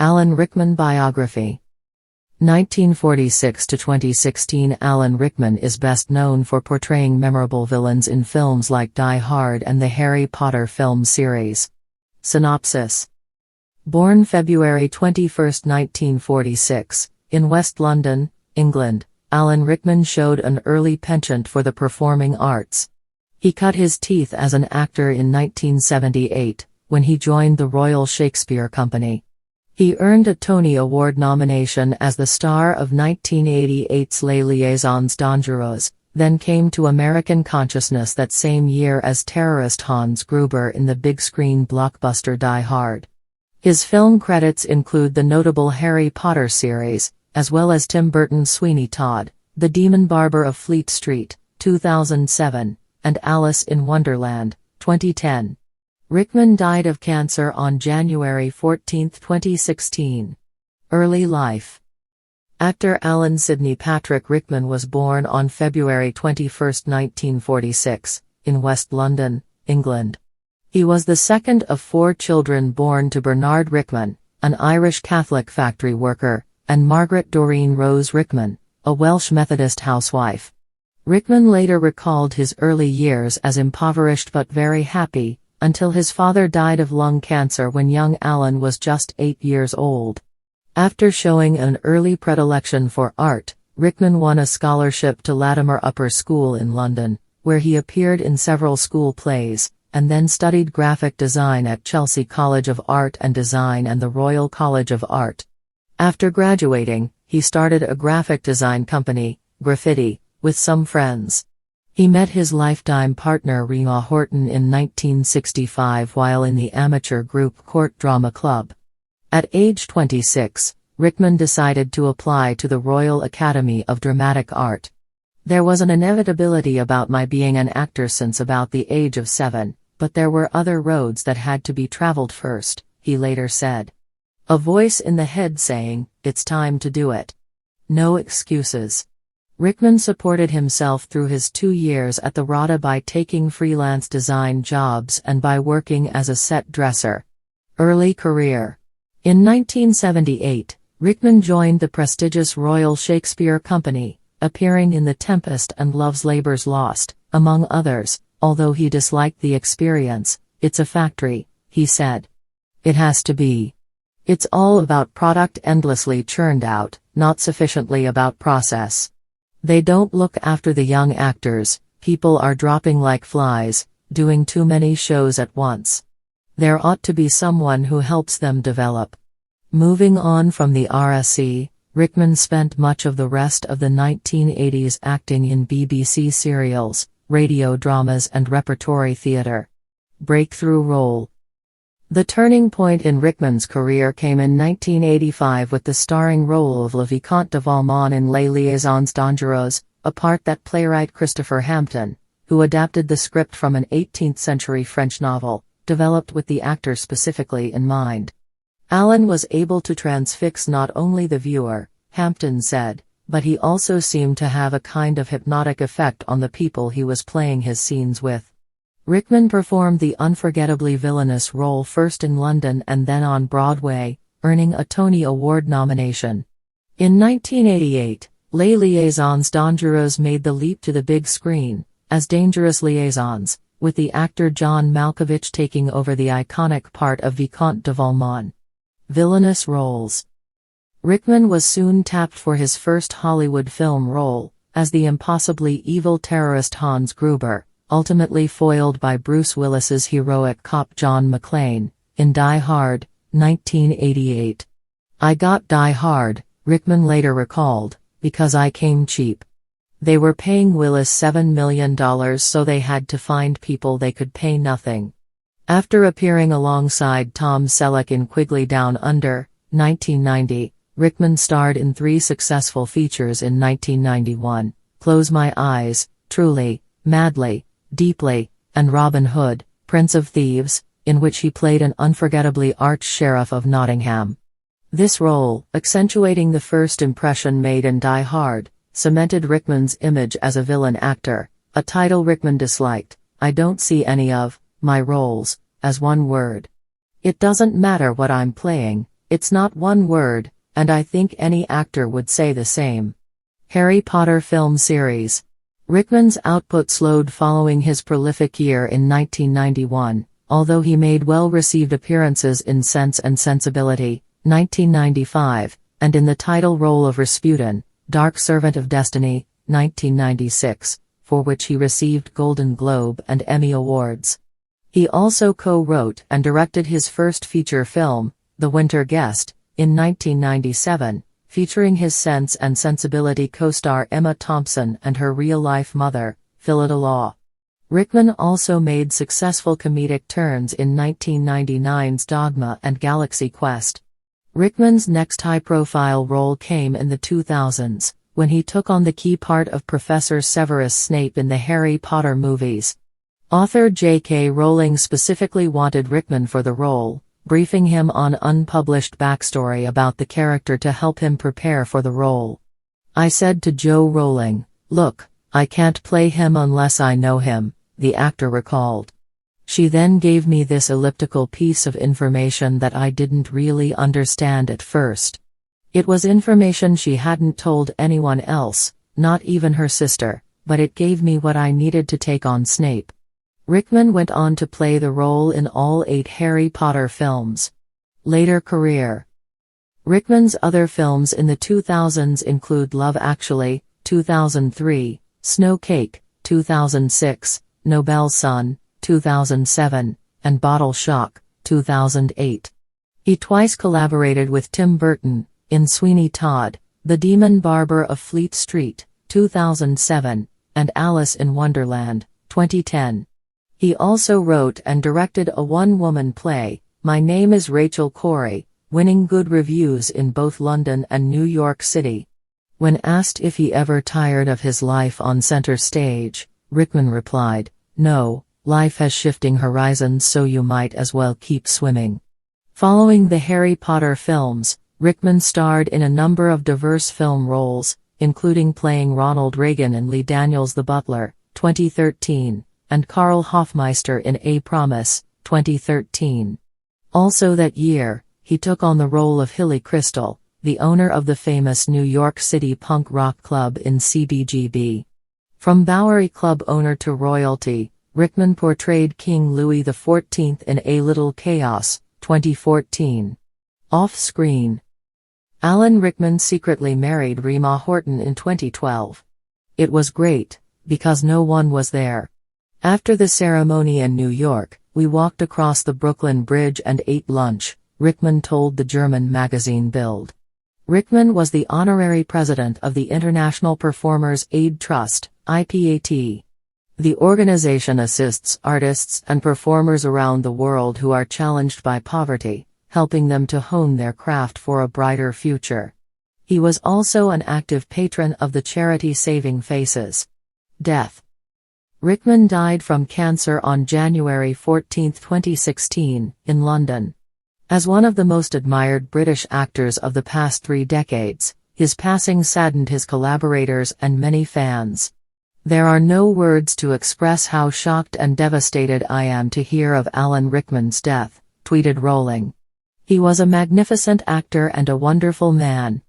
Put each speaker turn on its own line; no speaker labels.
Alan Rickman Biography. 1946 to 2016. Alan Rickman is best known for portraying memorable villains in films like Die Hard and the Harry Potter film series. Synopsis. Born February 21, 1946, in West London, England, Alan Rickman showed an early penchant for the performing arts. He cut his teeth as an actor in 1978, when he joined the Royal Shakespeare Company. He earned a Tony Award nomination as the star of 1988's Les Liaisons Dangereuses, then came to American consciousness that same year as terrorist Hans Gruber in the big-screen blockbuster Die Hard. His film credits include the notable Harry Potter series, as well as Tim Burton's Sweeney Todd, the Demon Barber of Fleet Street, 2007, and Alice in Wonderland, 2010. Rickman died of cancer on January 14, 2016. Early life. Actor Alan Sidney Patrick Rickman was born on February 21, 1946, in West London, England. He was the second of 4 children born to Bernard Rickman, an Irish Catholic factory worker, and Margaret Doreen Rose Rickman, a Welsh Methodist housewife. Rickman later recalled his early years as impoverished but very happy, until his father died of lung cancer when young Alan was just 8 years old. After showing an early predilection for art, Rickman won a scholarship to Latimer Upper School in London, where he appeared in several school plays, and then studied graphic design at Chelsea College of Art and Design and the Royal College of Art. After graduating, he started a graphic design company, Graffiti, with some friends. He met his lifetime partner Rima Horton in 1965 while in the amateur group Court Drama Club. At age 26, Rickman decided to apply to the Royal Academy of Dramatic Art. There was an inevitability about my being an actor since about the age of 7, but there were other roads that had to be traveled first, he later said. A voice in the head saying, "It's time to do it." No excuses. Rickman supported himself through his 2 years at the RADA by taking freelance design jobs and by working as a set dresser. Early career. In 1978, Rickman joined the prestigious Royal Shakespeare Company, appearing in The Tempest and Love's Labour's Lost, among others. Although he disliked the experience, "It's a factory," he said. "It has to be. It's all about product endlessly churned out, not sufficiently about process. They don't look after the young actors, people are dropping like flies, doing too many shows at once. There ought to be someone who helps them develop." Moving on from the RSC, Rickman spent much of the rest of the 1980s acting in BBC serials, radio dramas and repertory theatre. Breakthrough role. The turning point in Rickman's career came in 1985 with the starring role of Le Vicomte de Valmont in Les Liaisons Dangereuses, a part that playwright Christopher Hampton, who adapted the script from an 18th-century French novel, developed with the actor specifically in mind. Alan was able to transfix not only the viewer, Hampton said, but he also seemed to have a kind of hypnotic effect on the people he was playing his scenes with. Rickman performed the unforgettably villainous role first in London and then on Broadway, earning a Tony Award nomination. In 1988, Les Liaisons Dangereuses made the leap to the big screen, as Dangerous Liaisons, with the actor John Malkovich taking over the iconic part of Vicomte de Valmont. Villainous roles. Rickman was soon tapped for his first Hollywood film role, as the impossibly evil terrorist Hans Gruber, ultimately foiled by Bruce Willis's heroic cop John McClane, in Die Hard, 1988. "I got Die Hard," Rickman later recalled, "because I came cheap. They were paying Willis $7 million, so they had to find people they could pay nothing." After appearing alongside Tom Selleck in Quigley Down Under, 1990, Rickman starred in 3 successful features in 1991, Close My Eyes, Truly, Madly, Deeply, and Robin Hood, Prince of Thieves, in which he played an unforgettably arch sheriff of Nottingham. This role, accentuating the first impression made in Die Hard, cemented Rickman's image as a villain actor, a title Rickman disliked. "I don't see any of my roles as one word. It doesn't matter what I'm playing, It's not one word, and I think any actor would say the same. Harry Potter film series. Rickman's output slowed following his prolific year in 1991, although he made well-received appearances in Sense and Sensibility, 1995, and in the title role of Rasputin, Dark Servant of Destiny, 1996, for which he received Golden Globe and Emmy Awards. He also co-wrote and directed his first feature film, The Winter Guest, in 1997, featuring his Sense and Sensibility co-star Emma Thompson and her real-life mother, Phyllida Law. Rickman also made successful comedic turns in 1999's Dogma and Galaxy Quest. Rickman's next high-profile role came in the 2000s, when he took on the key part of Professor Severus Snape in the Harry Potter movies. Author J.K. Rowling specifically wanted Rickman for the role, briefing him on unpublished backstory about the character to help him prepare for the role. "I said to Jo Rowling, 'Look, I can't play him unless I know him,'" the actor recalled. "She then gave me this elliptical piece of information that I didn't really understand at first. It was information she hadn't told anyone else, not even her sister, but it gave me what I needed to take on Snape." Rickman went on to play the role in all 8 Harry Potter films. Later career. Rickman's other films in the 2000s include Love Actually, 2003, Snow Cake, 2006, Nobel's Son, 2007, and Bottle Shock, 2008. He twice collaborated with Tim Burton, in Sweeney Todd, The Demon Barber of Fleet Street, 2007, and Alice in Wonderland, 2010. He also wrote and directed a one-woman play, My Name is Rachel Corrie, winning good reviews in both London and New York City. When asked if he ever tired of his life on center stage, Rickman replied, "No, life has shifting horizons, so you might as well keep swimming." Following the Harry Potter films, Rickman starred in a number of diverse film roles, including playing Ronald Reagan in Lee Daniels' The Butler, 2013, and Karl Hofmeister in A Promise, 2013. Also that year, he took on the role of Hilly Crystal, the owner of the famous New York City punk rock club in CBGB. From Bowery Club owner to royalty, Rickman portrayed King Louis XIV in A Little Chaos, 2014. Off-screen. Alan Rickman secretly married Rima Horton in 2012. It was great, because no one was there. After the ceremony in New York, we walked across the Brooklyn Bridge and ate lunch, Rickman told the German magazine Bild. Rickman was the honorary president of the International Performers Aid Trust, IPAT. The organization assists artists and performers around the world who are challenged by poverty, helping them to hone their craft for a brighter future. He was also an active patron of the charity Saving Faces. Death. Rickman died from cancer on January 14, 2016, in London. As one of the most admired British actors of the past 3 decades, his passing saddened his collaborators and many fans. "There are no words to express how shocked and devastated I am to hear of Alan Rickman's death," tweeted Rowling. "He was a magnificent actor and a wonderful man.